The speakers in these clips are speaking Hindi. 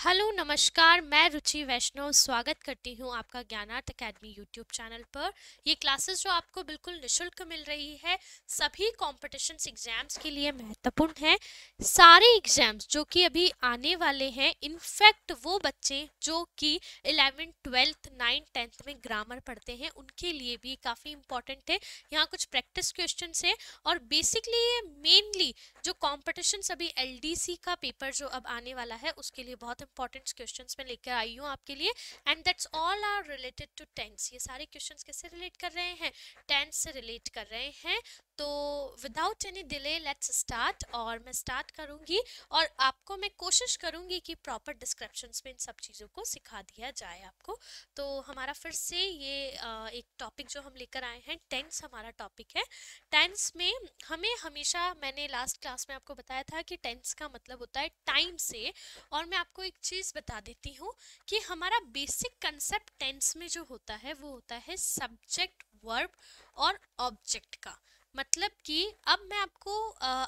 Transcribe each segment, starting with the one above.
हेलो नमस्कार, मैं रुचि वैष्णव स्वागत करती हूँ आपका ज्ञानार्थ अकेडमी यूट्यूब चैनल पर। ये क्लासेस जो आपको बिल्कुल निशुल्क मिल रही है, सभी कॉम्पिटिशन्स एग्जाम्स के लिए महत्वपूर्ण है। सारे एग्जाम्स जो कि अभी आने वाले हैं, इनफैक्ट वो बच्चे जो कि 11th 12th 9th 10th में ग्रामर पढ़ते हैं उनके लिए भी काफ़ी इंपॉर्टेंट है। यहाँ कुछ प्रैक्टिस क्वेश्चंस है और बेसिकली ये मेनली जो कॉम्पिटिशन्स अभी एलडीसी का पेपर जो अब आने वाला है उसके लिए बहुत इंपॉर्टेंट क्वेश्चंस मैं लेकर आई हूँ आपके लिए। And that's all are related to tense. ये सारे क्वेश्चंस किससे रिलेट कर रहे हैं? टेंस से रिलेट कर रहे हैं। तो without any delay let's start. और मैं स्टार्ट करूंगी और आपको मैं कोशिश करूंगी कि प्रॉपर डिस्क्रिप्शंस में इन सब चीज़ों को सिखा दिया जाए आपको। तो हमारा फिर से ये एक टॉपिक जो हम लेकर आए हैं, टेंस हमारा टॉपिक है। टेंस में हमें हमेशा, मैंने लास्ट क्लास में आपको बताया था कि टेंस का मतलब होता है टाइम से। और मैं आपको एक चीज़ बता देती हूँ कि हमारा बेसिक कंसेप्ट टेंस में जो होता है वो होता है सब्जेक्ट, वर्ब और ऑब्जेक्ट का। मतलब कि अब मैं आपको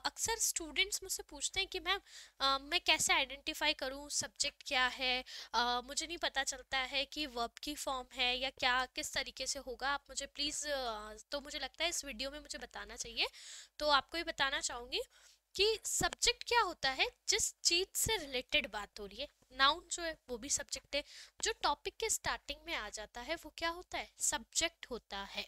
अक्सर स्टूडेंट्स मुझसे पूछते हैं कि मैम मैं कैसे आइडेंटिफाई करूँ सब्जेक्ट क्या है, मुझे नहीं पता चलता है कि वर्ब की फॉर्म है या क्या, किस तरीके से होगा, आप मुझे प्लीज़। तो मुझे लगता है इस वीडियो में मुझे बताना चाहिए। तो आपको ये बताना चाहूँगी कि सब्जेक्ट क्या होता है, जिस चीज से रिलेटेड बात हो रही है। नाउन जो है वो भी सब्जेक्ट है। जो टॉपिक के स्टार्टिंग में आ जाता है वो क्या होता है? सब्जेक्ट होता है।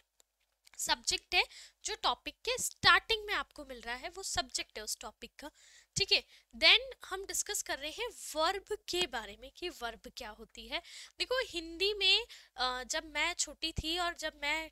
सब्जेक्ट है जो टॉपिक के स्टार्टिंग में आपको मिल रहा है, वो सब्जेक्ट है उस टॉपिक का। ठीक है। देन हम डिस्कस कर रहे हैं वर्ब के बारे में कि वर्ब क्या होती है। देखो हिंदी में जब मैं छोटी थी और जब मैं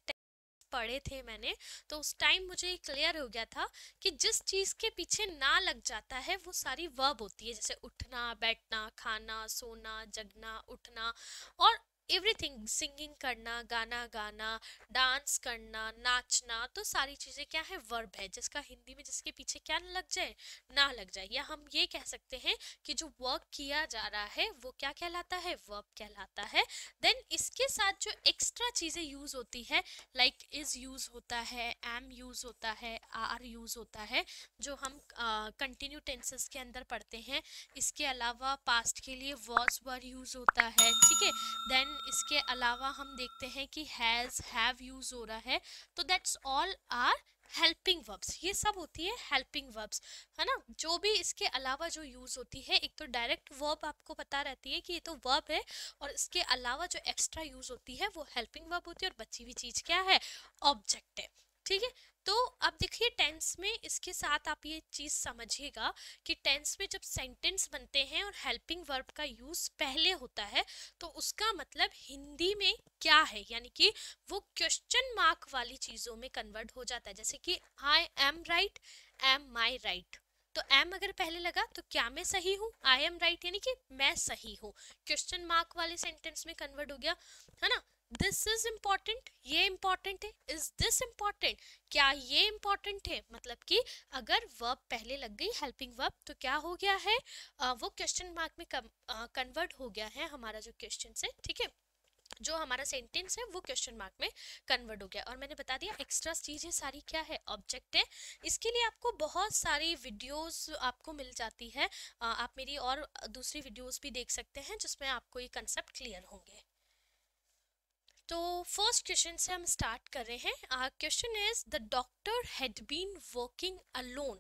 पढ़े थे मैंने, तो उस टाइम मुझे क्लियर हो गया था कि जिस चीज के पीछे ना लग जाता है वो सारी वर्ब होती है। जैसे उठना, बैठना, खाना, सोना, जगना, उठना और एवरीथिंग, सिंगिंग करना, गाना गाना, डांस करना, नाचना, तो सारी चीजें क्या है? वर्ब है। जिसका हिंदी में जिसके पीछे क्या न लग जाए, ना लग जाए, या हम ये कह सकते हैं कि जो वर्क किया जा रहा है वो क्या कहलाता है? वर्ब कहलाता है। देन इसके साथ जो एक्स्ट्रा चीजें यूज होती है, लाइक इज यूज होता है, एम यूज होता है, आर यूज होता है, जो हम कंटिन्यू टेंसेस के अंदर पढ़ते हैं। इसके अलावा पास्ट के लिए वॉज वर यूज होता है। ठीक है। देन इसके अलावा हम देखते हैं कि हैज, हैव यूज हो रहा है। तो that's all are helping verbs. ये सब होती है हेल्पिंग वर्ब्स, है ना। जो भी इसके अलावा जो यूज होती है, एक तो डायरेक्ट वर्ब आपको पता रहती है कि ये तो वर्ब है, और इसके अलावा जो एक्स्ट्रा यूज होती है वो हेल्पिंग वर्ब होती है, और बची हुई चीज क्या है? ऑब्जेक्ट है। ठीक है। तो अब देखिए टेंस में इसके साथ आप ये चीज समझिएगा कि टेंस में जब सेंटेंस बनते हैं और हेल्पिंग वर्ब का यूज पहले होता है, तो उसका मतलब हिंदी में क्या है, यानी कि वो क्वेश्चन मार्क वाली चीजों में कन्वर्ट हो जाता है। जैसे कि I am right, am my right. तो एम अगर पहले लगा तो क्या मैं सही हूँ? आई एम राइट यानी कि मैं सही हूँ। क्वेश्चन मार्क वाले सेंटेंस में कन्वर्ट हो गया, है ना। दिस इज इम्पोर्टेंट, ये इम्पोर्टेंट है। इज दिस इम्पोर्टेंट, क्या ये इम्पोर्टेंट है? मतलब कि अगर वर्ब पहले लग गई, हेल्पिंग वर्ब, तो क्या हो गया है? वो क्वेश्चन मार्क में कन्वर्ट हो गया है हमारा जो क्वेश्चन है। ठीक है। जो हमारा सेंटेंस है वो क्वेश्चन मार्क में कन्वर्ट हो गया। और मैंने बता दिया एक्स्ट्रा चीजें सारी क्या है? ऑब्जेक्ट है। इसके लिए आपको बहुत सारी वीडियोस आपको मिल जाती है। आप मेरी और दूसरी वीडियोस भी देख सकते हैं जिसमें आपको ये कंसेप्ट क्लियर होंगे। तो फर्स्ट क्वेश्चन से हम स्टार्ट कर रहे हैं। Question is the doctor had been working alone.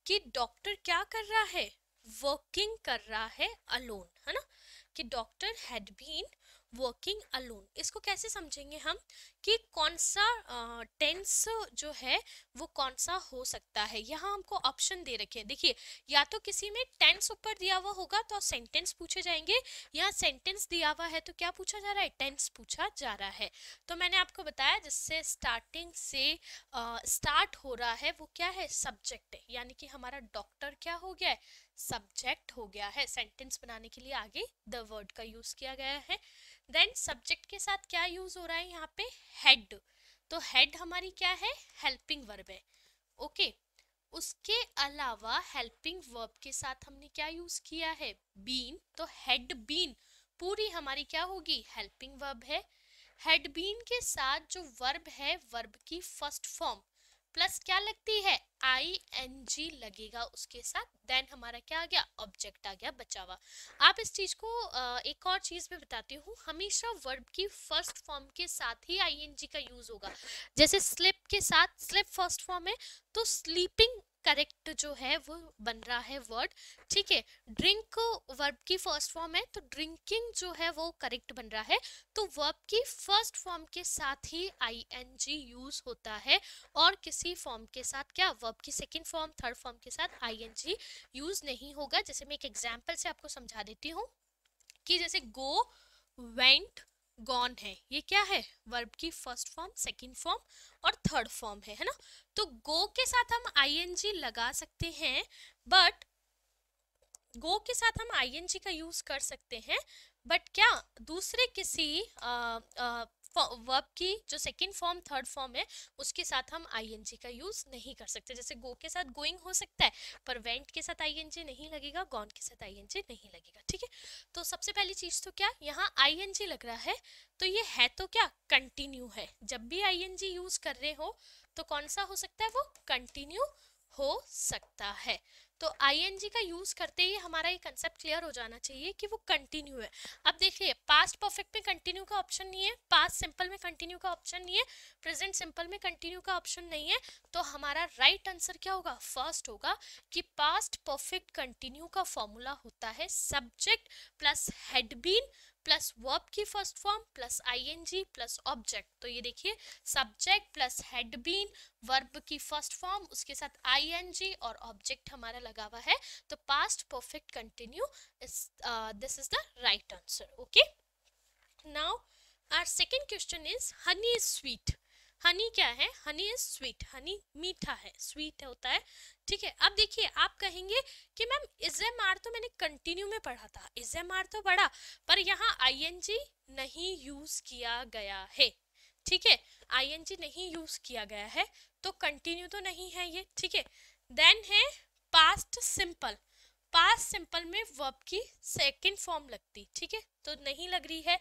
कि डॉक्टर क्या कर रहा है? वर्किंग कर रहा है अलोन, है ना। कि doctor had been working alone, इसको कैसे समझेंगे हम कि कौन सा टेंस जो है वो कौन सा हो सकता है। यहाँ हमको ऑप्शन दे रखे हैं। देखिए, या तो किसी में टेंस ऊपर दिया हुआ होगा तो सेंटेंस पूछे जाएंगे, यहाँ सेंटेंस दिया हुआ है तो क्या पूछा जा रहा है? टेंस पूछा जा रहा है। तो मैंने आपको बताया जिससे स्टार्टिंग से स्टार्ट हो रहा है वो क्या है? सब्जेक्ट है। यानी कि हमारा डॉक्टर क्या हो गया है? सब्जेक्ट हो गया है। सेंटेंस बनाने के लिए आगे द वर्ड का यूज किया गया है। देन सब्जेक्ट के साथ क्या यूज हो रहा है यहाँ पे? हेड। तो हेड हमारी क्या है? हेल्पिंग वर्ब है। ओके। उसके अलावा हेल्पिंग वर्ब के साथ हमने क्या यूज किया है? बीन। तो हेड बीन पूरी हमारी क्या होगी? हेल्पिंग वर्ब है। हेड बीन के साथ जो वर्ब है, वर्ब की फर्स्ट फॉर्म प्लस क्या लगती है, ing लगेगा उसके साथ, देन हमारा क्या आ गया, ऑब्जेक्ट आ गया बचा हुआ। आप इस चीज को एक और चीज में बताती हूँ, हमेशा वर्ब की फर्स्ट फॉर्म के साथ ही ing का यूज होगा। जैसे स्लिप के साथ, स्लिप फर्स्ट फॉर्म है तो स्लीपिंग करेक्ट जो है वो बन रहा है वर्ड, ठीक है। ड्रिंक वर्ब की फर्स्ट फॉर्म है तो ड्रिंकिंग जो है वो करेक्ट बन रहा है। तो वर्ब की फर्स्ट फॉर्म के साथ ही ing यूज होता है, और किसी फॉर्म के साथ क्या, वर्ब की सेकंड फॉर्म, थर्ड फॉर्म के साथ ing यूज नहीं होगा। जैसे मैं एक एग्जांपल से आपको समझा देती हूँ कि जैसे गो, वेंट, गॉन है, ये क्या है, वर्ब की फर्स्ट फॉर्म, सेकंड फॉर्म और थर्ड फॉर्म है ना। तो गो के साथ हम ing लगा सकते हैं, बट गो के साथ हम ing का यूज कर सकते हैं, बट क्या दूसरे किसी वर्ब की जो सेकंड फॉर्म, थर्ड फॉर्म है उसके साथ हम ing का यूज नहीं कर सकते। जैसे गो के साथ गोइंग हो सकता है, पर वेंट के साथ ing नहीं लगेगा, गॉन के साथ ing नहीं लगेगा, ठीक है। तो सबसे पहली चीज तो क्या, यहाँ ing लग रहा है तो ये है तो क्या, कंटिन्यू है। जब भी ing यूज कर रहे हो तो कौन सा हो सकता है, वो कंटिन्यू हो सकता है। तो ing का यूज करते ही हमारा ये कंसेप्ट क्लियर हो जाना चाहिए कि वो कंटिन्यू है। अब देखिए, पास्ट परफेक्ट में कंटिन्यू का ऑप्शन नहीं है, पास्ट सिंपल में कंटिन्यू का ऑप्शन नहीं है, प्रेजेंट सिंपल में कंटिन्यू का ऑप्शन नहीं है। तो हमारा राइट आंसर क्या होगा, फर्स्ट होगा कि पास्ट परफेक्ट कंटिन्यू का फॉर्मूला होता है subject plus had been plus verb की first form plus ing plus object. तो ये देखिए, subject plus had been, verb की फर्स्ट फॉर्म, उसके साथ ing और ऑब्जेक्ट हमारा लगा हुआ है। तो past perfect continue is, this is the right answer. Okay, now our second question is honey is sweet. Honey क्या है, हनी इज स्वीट, हनी मीठा है, स्वीट होता है, ठीक है। अब देखिए, आप कहेंगे कि मैम इज एम आर तो मैंने कंटिन्यू में पढ़ा था, इज एम आर तो पढ़ा, पर यहाँ ing नहीं यूज किया गया है, ठीक है, ing नहीं यूज किया गया है तो कंटिन्यू तो नहीं है ये, ठीक है। देन है पास्ट सिंपल, पास्ट सिंपल में वर्ब की सेकंड फॉर्म लगती, ठीक है, तो नहीं लग रही है।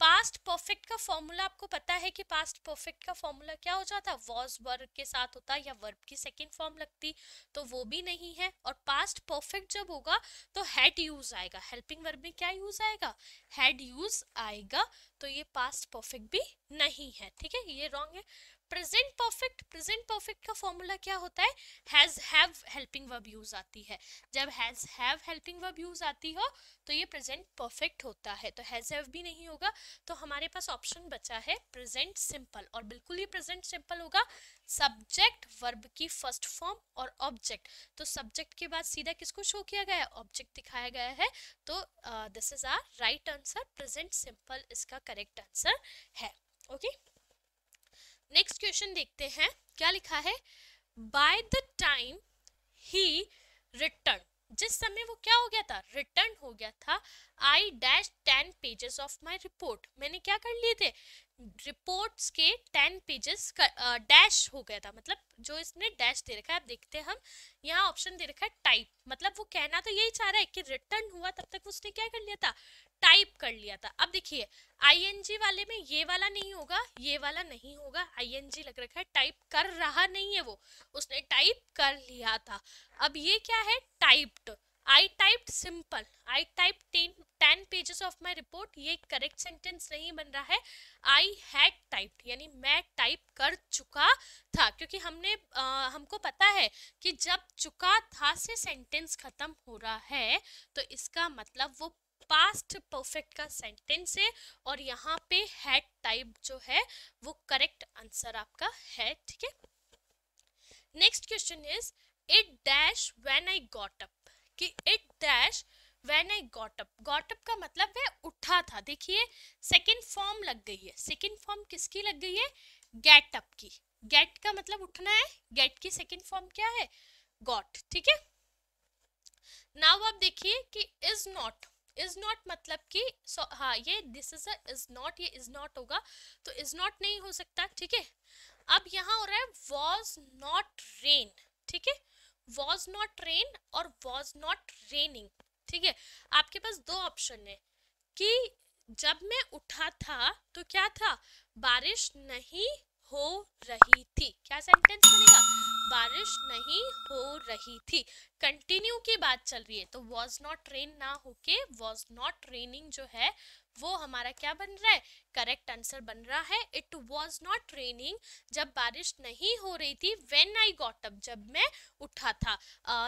पास्ट परफेक्ट का फॉर्मूला आपको पता है कि पास्ट परफेक्ट का फॉर्मूला क्या हो जाता, वॉज वर्ब के साथ होता या वर्ब की सेकंड फॉर्म लगती, तो वो भी नहीं है। और पास्ट परफेक्ट जब होगा तो हैड यूज आएगा, हेल्पिंग वर्ब में क्या यूज आएगा, हैड यूज आएगा, तो ये पास्ट परफेक्ट भी नहीं है, ठीक है, ये रॉन्ग है। प्रेजेंट परफेक्ट, प्रेजेंट परफेक्ट का फॉर्मूला क्या होता है, has have helping verb use आती है। जब has have helping verb use आती हो तो ये प्रेजेंट परफेक्ट होता है, तो हैज हैव भी नहीं होगा। तो हमारे पास ऑप्शन बचा है प्रेजेंट सिंपल, और बिल्कुल ही प्रेजेंट सिंपल होगा, सब्जेक्ट वर्ब की फर्स्ट फॉर्म और ऑब्जेक्ट। तो सब्जेक्ट के बाद सीधा किसको शो किया गया है, ऑब्जेक्ट दिखाया गया है। तो this is our right answer, present simple इसका करेक्ट आंसर है। ओके, नेक्स्ट क्वेश्चन देखते हैं क्या लिखा है, by the time he return, जिस समय वो क्या हो गया था, रिटर्न हो गया था, I dash 10 pages of my report, मैंने क्या कर लिए थे, रिपोर्ट्स के 10 पेजेस डैश हो गया था, मतलब जो इसने डैश दे रखा है, आप देखते हैं हम यहाँ ऑप्शन दे रखा है टाइप, मतलब वो कहना तो यही चाह रहा है कि रिटर्न हुआ तब तक उसने क्या कर लिया था, टाइप कर लिया था। अब देखिए, ing वाले में ये वाला नहीं होगा, ये वाला नहीं होगा, ing लग रखा है, टाइप कर रहा नहीं है वो, उसने टाइप कर लिया था। अब ये क्या है, typed, I typed simple, I type 10 pages of my report, ये करेक्ट सेंटेंस नहीं बन रहा है। आई हैड टाइप्ड यानी मैं टाइप कर चुका था, क्योंकि हमको पता है कि जब चुका था से सेंटेंस खत्म हो रहा है तो इसका मतलब वो पास्ट परफेक्ट का सेंटेंस है, और यहाँ पे हैड टाइप जो है वो करेक्ट आंसर आपका है, ठीक है। Next question is it dash when I got up, कि it dash when I got up, got up का मतलब है उठा था। देखिए, सेकंड फॉर्म लग गई है, सेकंड फॉर्म किसकी लग गई है, गेट अप की, गेट का मतलब उठना है, गेट की सेकंड फॉर्म क्या है, गॉट, ठीक है। नाउ आप देखिए कि इज नॉट, इज नॉट मतलब कि हाँ ये दिस इज इज नॉट, ये इज नॉट होगा तो इज नॉट नहीं हो सकता, ठीक है। अब यहाँ हो रहा है वॉज नॉट रेन, ठीक है, वॉज नॉट रेन और वॉज नॉट रेनिंग, ठीक है। आपके पास दो ऑप्शन है कि जब मैं उठा था तो क्या था, बारिश नहीं हो रही थी। क्या सेंटेंस बनेगा? बारिश नहीं हो रही थी। कंटिन्यू की बात चल रही है तो वॉज नॉट रेन ना होके वॉज नॉट रेनिंग जो है वो हमारा क्या बन रहा है? करेक्ट आंसर बन रहा है। इट वॉज नॉट रेनिंग जब बारिश नहीं हो रही थी, व्हेन आई गॉट अप जब मैं उठा था।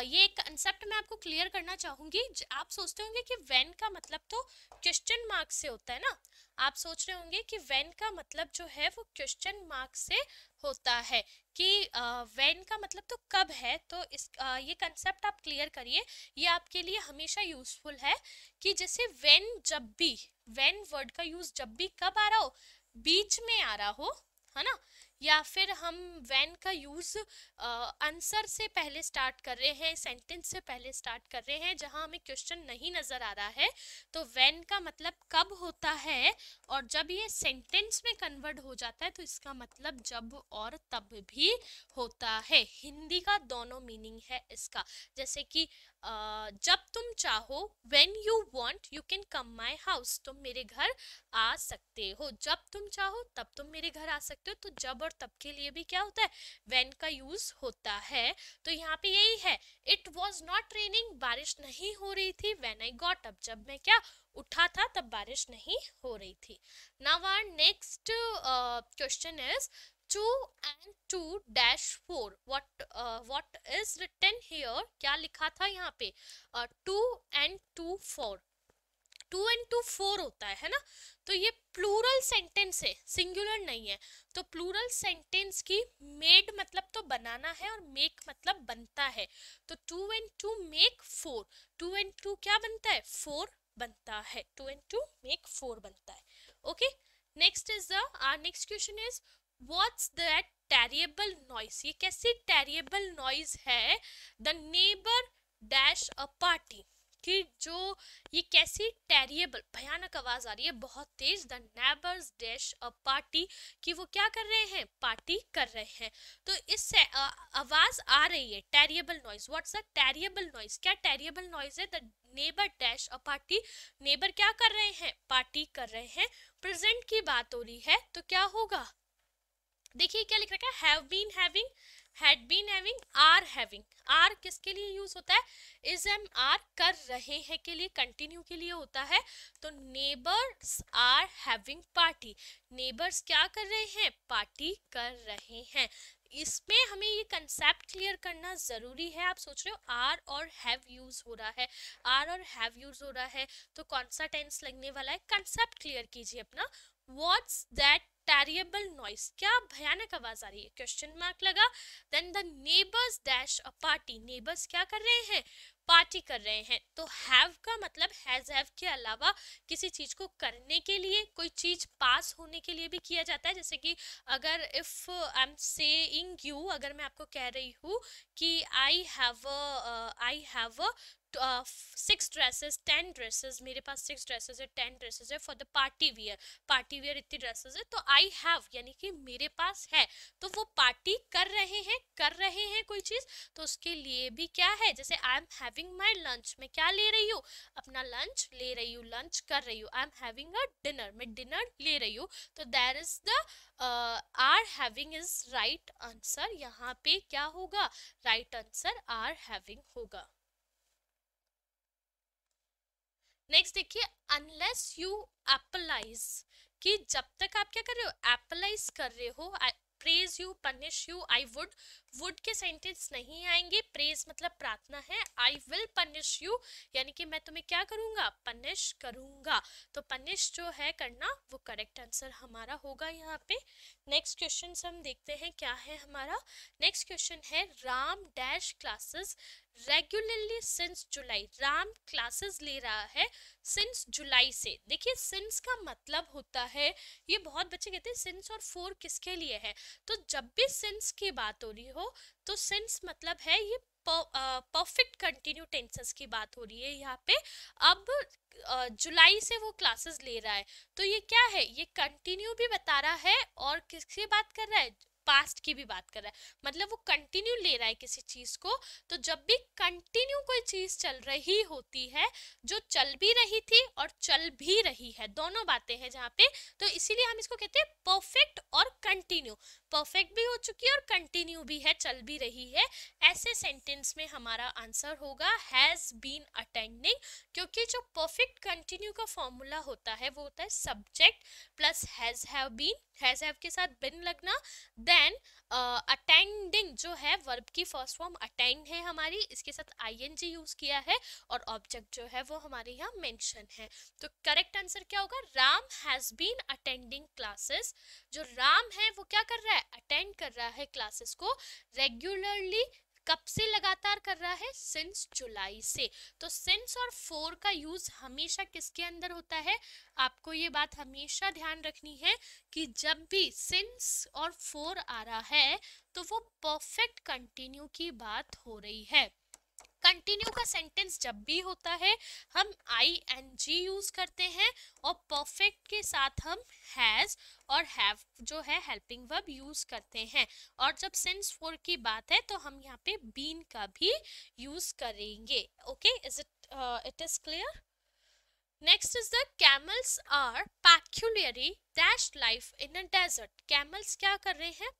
ये कंसेप्ट मैं आपको क्लियर करना चाहूंगी। आप सोचते होंगे कि व्हेन का मतलब तो क्वेश्चन मार्क से होता है ना, आप सोच रहे होंगे कि व्हेन का मतलब जो है वो क्वेश्चन मार्क से होता है कि व्हेन का मतलब तो कब है। तो ये कंसेप्ट आप क्लियर करिए, ये आपके लिए हमेशा यूजफुल है कि जैसे व्हेन जब भी, व्हेन वर्ड का यूज जब भी कब आ रहा हो? बीच में आ रहा हो, है ना, या फिर हम व्हेन का यूज आंसर से पहले स्टार्ट कर रहे हैं, सेंटेंस से पहले स्टार्ट कर रहे हैं जहां हमें क्वेश्चन नहीं नजर आ रहा है, तो व्हेन का मतलब कब होता है। और जब ये सेंटेंस में कन्वर्ट हो जाता है तो इसका मतलब जब और तब भी होता है। हिंदी का दोनों मीनिंग है इसका। जैसे कि जब तुम चाहो, when you want you can come my house, तुम मेरे घर आ सकते हो। जब तुम चाहो तब तुम मेरे घर आ सकते हो। तो जब और तब के लिए भी क्या होता है? व्हेन का यूज होता है। तो यहाँ पे यही है, इट वॉज नॉट रेनिंग, बारिश नहीं हो रही थी, व्हेन आई गॉट अप, जब मैं क्या उठा था तब बारिश नहीं हो रही थी। Now our next question is 2 and 2 dash 4, what is written here? क्या लिखा था यहाँ पे? 2 and 2 4, 2 and 2 4 होता है ना। तो ये प्लूरल सेंटेंस है, सिंगुलर नहीं है। तो प्लूरल सेंटेंस की मेड मतलब तो बनाना है और मेक मतलब बनता है। तो 2 and 2 मेक 4, 2 and 2 क्या बनता है? 4 बनता है। 2 and 2 मेक 4 बनता है। Okay, next is the next question is what's that terrible noise? ये कैसी टेरिएबल नॉइज है? The neighbour dash a party, कि जो ये कैसी टेरिएबल भयानक आवाज आ रही है बहुत तेज। The neighbours dash a party, कि वो क्या कर रहे हैं? पार्टी कर रहे हैं। तो इससे आवाज आ रही है, terrible noise. What's the terrible noise? क्या टेरिएबल नॉइज है? The neighbour dash a party, neighbour क्या कर रहे हैं? पार्टी कर रहे हैं। प्रेजेंट की बात हो रही है तो क्या होगा? देखिए क्या लिख रखा है? Have been having, had been having, are having. Are किसके लिए यूज होता है? इज एम आर कर रहे हैं के लिए, कंटिन्यू के लिए होता है। तो neighbours are having party, neighbours क्या कर रहे हैं? पार्टी कर रहे हैं। इसमें हमें ये कंसेप्ट क्लियर करना जरूरी है। आप सोच रहे हो आर और हैव यूज हो रहा है, आर और हैव यूज हो रहा है, तो कौन सा टेंस लगने वाला है? कंसेप्ट क्लियर कीजिए अपना। What's that terrible noise? क्या भयानक आवाज आ रही है? क्वेश्चन मार्क लगा। Then the neighbours dash a party, neighbours क्या कर रहे हैं? पार्टी कर रहे हैं। तो हैव का मतलब हैज हैव के अलावा किसी चीज को करने के लिए, कोई चीज पास होने के लिए भी किया जाता है। जैसे कि अगर if I am saying you, अगर मैं आपको कह रही हूँ कि आई हैव 6 ड्रेसेस, 10 ड्रेसेस, मेरे पास 6 ड्रेसेस है, 10 ड्रेसेस है for the party wear, party wear इतनी ड्रेसेस है। तो आई हैव यानी कि मेरे पास है, तो वो पार्टी कर रहे हैं कोई चीज, तो उसके लिए भी क्या है? जैसे आई एम हैविंग माई लंच, मैं क्या ले रही हूँ? अपना लंच ले रही हूँ, लंच कर रही हूँ। I am having a dinner, मैं डिनर ले रही हूँ। तो there is the are having is right answer. यहाँ पे क्या होगा? राइट आंसर आर हैविंग होगा। नेक्स्ट देखिए, अनलेस यू एप्पलाइज, कि जब तक आप क्या कर रहे हो? एप्पलाइज कर रहे हो। Praise you, punish you, I would के सेंटेंस नहीं आएंगे। प्रेज मतलब प्रार्थना है। आई विल पनिश यू यानी कि मैं तुम्हें क्या करूंगा? पनिश करूंगा। तो पनिश जो है करना, वो करेक्ट आंसर हमारा होगा यहाँ पे। नेक्स्ट क्वेश्चन हम देखते हैं क्या है हमारा। नेक्स्ट क्वेश्चन है Ram dash classes regularly since जुलाई। राम क्लासेस ले रहा है सिंस जुलाई से। देखिए सिंस का मतलब होता है, ये बहुत बच्चे कहते हैं सिंस और फोर किसके लिए है। तो जब भी सिंस की बात हो रही हो तो सिंस मतलब है ये परफेक्ट कंटिन्यू टेंसेस की बात हो रही है यहाँ पे। अब जुलाई से वो क्लासेस ले रहा है, तो ये क्या है? ये कंटिन्यू भी बता रहा है और किसकी बात कर रहा है? पास्ट की भी बात कर रहा है, मतलब वो कंटिन्यू ले रहा है किसी चीज को। तो जब भी कंटिन्यू कोई चीज चल रही होती है, जो चल भी रही थी और चल भी रही है, दोनों बातें हैं जहाँ पे, तो इसीलिए हम इसको कहते हैं परफेक्ट और कंटिन्यू। परफेक्ट भी हो चुकी है और कंटिन्यू भी है, चल भी रही है। ऐसे सेंटेंस में हमारा आंसर होगा हैज बीन अटेंडिंग, क्योंकि जो परफेक्ट कंटिन्यू का फॉर्मूला होता है वो होता है subject plus has have been, has have के साथ बिन लगना, देन अटेंडिंग जो है वर्ब की फर्स्ट फॉर्म अटेंड है हमारी, इसके साथ आईएनजी यूज किया है, और ऑब्जेक्ट जो है वो हमारे यहाँ मेंशन है। तो करेक्ट आंसर क्या होगा, Ram has been attending classes. जो राम है वो क्या कर रहा है, अटेंड कर रहा है क्लासेस को रेगुलरली। कब से लगातार कर रहा है, सिंस जुलाई से। तो सिंस और फोर का यूज हमेशा किसके अंदर होता है, आपको ये बात हमेशा ध्यान रखनी है कि जब भी सिंस और फोर आ रहा है तो वो परफेक्ट कंटिन्यू की बात हो रही है। कंटिन्यू का सेंटेंस जब भी होता है हम आई एन जी यूज करते हैं, और परफेक्ट के साथ हम हैज और हैव जो है हेल्पिंग वर्ब यूज करते हैं। और जब सिंस फोर की बात है तो हम यहाँ पे बीन का भी यूज करेंगे। Okay, it is clear. Next is the camels are peculiarly dash life in a desert. Camels क्या कर रहे हैं,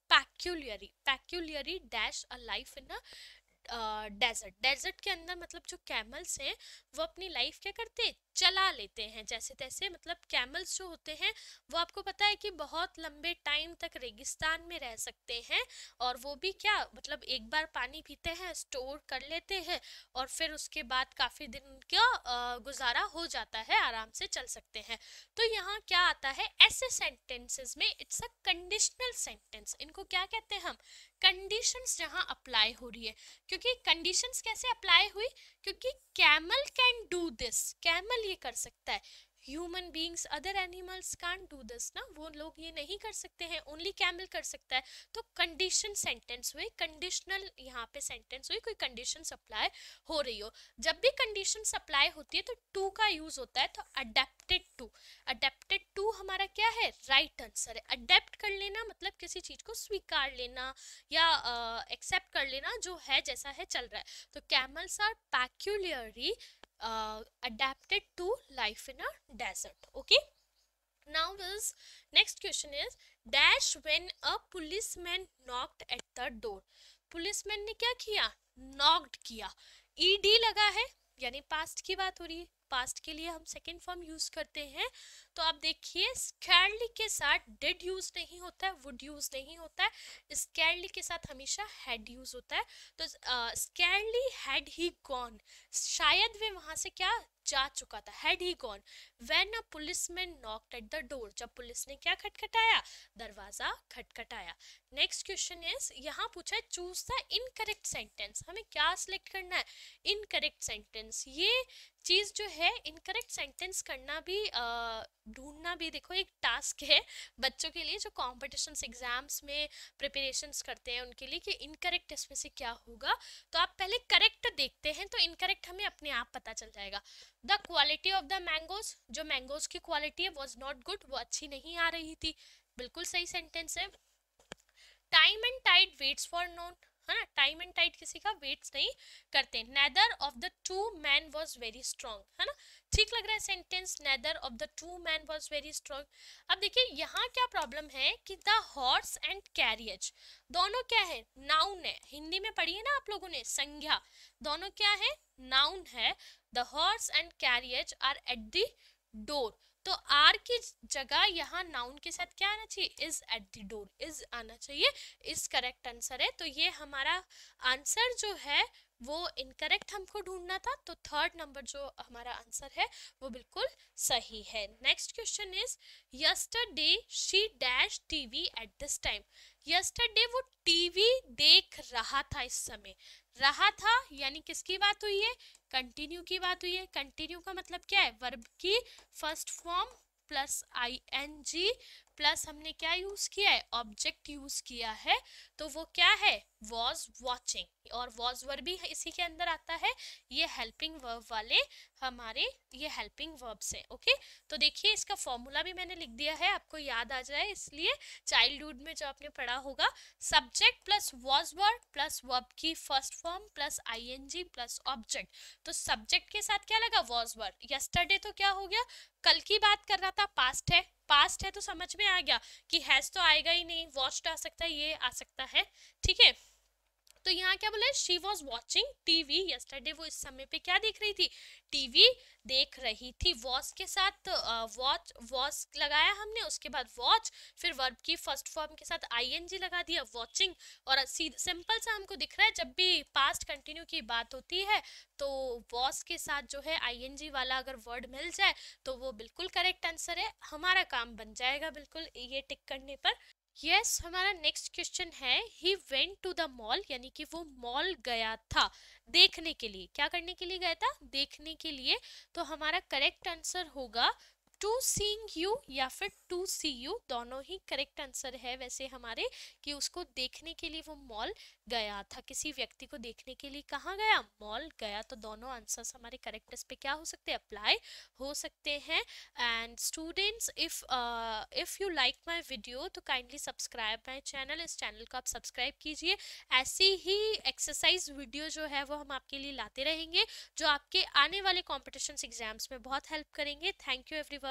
peculiarly dash a life in a desert. Desert के अंदर मतलब जो कैमल्स हैं वो अपनी लाइफ क्या करते हैं, चला लेते हैं जैसे तैसे। मतलब कैमल्स जो होते हैं वो आपको पता है कि बहुत लंबे टाइम तक रेगिस्तान में रह सकते हैं, और वो भी क्या, मतलब एक बार पानी पीते हैं, स्टोर कर लेते हैं, और फिर उसके बाद काफ़ी दिन का गुजारा हो जाता है, आराम से चल सकते हैं। तो यहाँ क्या आता है, ऐसे सेंटेंसेस में इट्स अ कंडीशनल सेंटेंस। इनको क्या कहते हैं हम, कंडीशंस जहाँ अप्लाई हो रही है। क्योंकि कंडीशंस कैसे अप्लाई हुई, क्योंकि camel can do this, camel ये कर सकता है, human beings other animals can't do this ना, वो लोग ये नहीं कर सकते हैं, ओनली कैमल कर सकता है। तो कंडीशन सेंटेंस हुई, कंडीशनल यहाँ पे सेंटेंस हुई, कोई कंडीशन अप्लाई हो रही हो। जब भी कंडीशन अप्लाई होती है तो टू का यूज होता है, तो अडेप्टेड टू। अडेप्टेड टू हमारा क्या है, राइट आंसर है। अडेप्ट कर लेना मतलब किसी चीज को स्वीकार लेना या एक्सेप्ट कर लेना जो है जैसा है चल रहा है। तो camels are peculiarly adapted to life in a desert. Okay, now this next question is dash when a policeman knocked at the door. Policeman ने क्या किया, नॉक्ड किया, ईडी लगा है यानी पास्ट की बात हो रही है। पास्ट के लिए हम सेकेंड फॉर्म यूज करते हैं। तो आप देखिए स्कैरली के साथ डिड यूज नहीं होता है, वुड यूज नहीं होता है, स्कैरली के साथ हमेशा हैड यूज होता है। तो स्कैरली हैड ही गॉन, शायद वे वहां से क्या जा चुका था, had he gone. When a policeman knocked eight the door, जब पुलिस ने क्या खटखटाया, दरवाजा खटखटाया। नेक्स्ट क्वेश्चन इज, यहाँ पूछा है चूज द इनकरेक्ट सेंटेंस। हमें क्या सिलेक्ट करना है, इनकरेक्ट सेंटेंस। ये चीज जो है इनकरेक्ट सेंटेंस करना भी ढूंढना भी देखो एक टास्क है बच्चों के लिए जो कॉम्पिटिशन्स एग्जाम्स में प्रिपरेशंस करते हैं उनके लिए, कि इनकरेक्ट इसमें से क्या होगा। तो आप पहले करेक्ट देखते हैं, तो इनकरेक्ट हमें अपने आप पता चल जाएगा। The quality of the mangoes, जो मैंगोज की क्वालिटी है वॉज नॉट गुड, वो अच्छी नहीं आ रही थी, बिल्कुल सही सेंटेंस है। Time and tide waits for none, है ना, टाइम एंड टाइड किसी का वेट्स नहीं करते। Neither of the two man was very strong, है ना, ठीक लग रहा है sentence, neither of the two man was very strong. अब देखिए यहाँ क्या प्रॉब्लम है कि द हॉर्स एंड कैरियज दोनों क्या है, नाउन है। हिंदी में पढ़ी है ना आप लोगों ने, संज्ञा, दोनों क्या है, नाउन है। The horse and carriage are at the door, तो आर की जगह यहाँ नाउन के साथ क्या आना चाहिए, is at the door, is आना चाहिए, इज करेक्ट आंसर है। तो ये हमारा आंसर जो है वो इनकरेक्ट हमको ढूंढना था, तो थर्ड नंबर जो हमारा आंसर है वो बिल्कुल सही है। Next question is, yesterday she dash TV at this time. Yesterday वो टीवी देख रहा था, इस समय रहा था यानी किसकी बात हुई है, कंटिन्यू की बात हुई है। कंटिन्यू का मतलब क्या है, वर्ब की first form plus ing plus हमने क्या यूज किया है, ऑब्जेक्ट यूज किया है, तो वो क्या है, वॉज वॉचिंग, और वॉज वर्ब भी इसी के अंदर आता है। ये हेल्पिंग वर्ब वाले हमारे ये हेल्पिंग वर्ब्स है। ओके, तो देखिए इसका फॉर्मूला भी मैंने लिख दिया है, आपको याद आ जाए इसलिए, चाइल्डहुड में जो आपने पढ़ा होगा, subject plus was verb plus verb की first form plus ING plus object. तो सब्जेक्ट के साथ क्या लगा, वॉज वर्ब। यस्टरडे तो क्या हो गया, कल की बात कर रहा था, पास्ट है, पास्ट है तो समझ में आ गया कि हैज तो आएगा ही नहीं, वॉच्ड आ सकता है, ये आ सकता है, ठीक है। तो यहाँ क्या बोला, she was watching TV yesterday, वो इस समय पे क्या देख रही थी, टीवी देख रही थी। वॉच के साथ वॉच, वॉच लगाया हमने, उसके बाद वॉच, फिर वर्ब की फर्स्ट फॉर्म के साथ आईएनजी लगा दिया, वॉचिंग। और सिंपल सा हमको दिख रहा है, जब भी पास्ट कंटिन्यू की बात होती है तो वॉच के साथ जो है आईएनजी वाला अगर वर्ड मिल जाए तो वो बिल्कुल करेक्ट आंसर है, हमारा काम बन जाएगा बिल्कुल ये टिक करने पर। यस हमारा नेक्स्ट क्वेश्चन है, he went to the mall, यानी कि वो मॉल गया था देखने के लिए। क्या करने के लिए गया था, देखने के लिए। तो हमारा करेक्ट आंसर होगा टू सीइंग यू या फिर टू सी यू, दोनों ही करेक्ट आंसर है वैसे हमारे, कि उसको देखने के लिए वो मॉल गया था, किसी व्यक्ति को देखने के लिए कहाँ गया, मॉल गया। तो दोनों आंसर्स हमारे करेक्ट इस पे क्या हो सकते हैं, अप्लाई हो सकते हैं। And students, if you like my video तो काइंडली सब्सक्राइब माय चैनल, इस चैनल को आप सब्सक्राइब कीजिए। ऐसी ही एक्सरसाइज वीडियो जो है वो हम आपके लिए लाते रहेंगे, जो आपके आने वाले कॉम्पिटिशन एग्जाम्स में बहुत हेल्प करेंगे। Thank you everyone.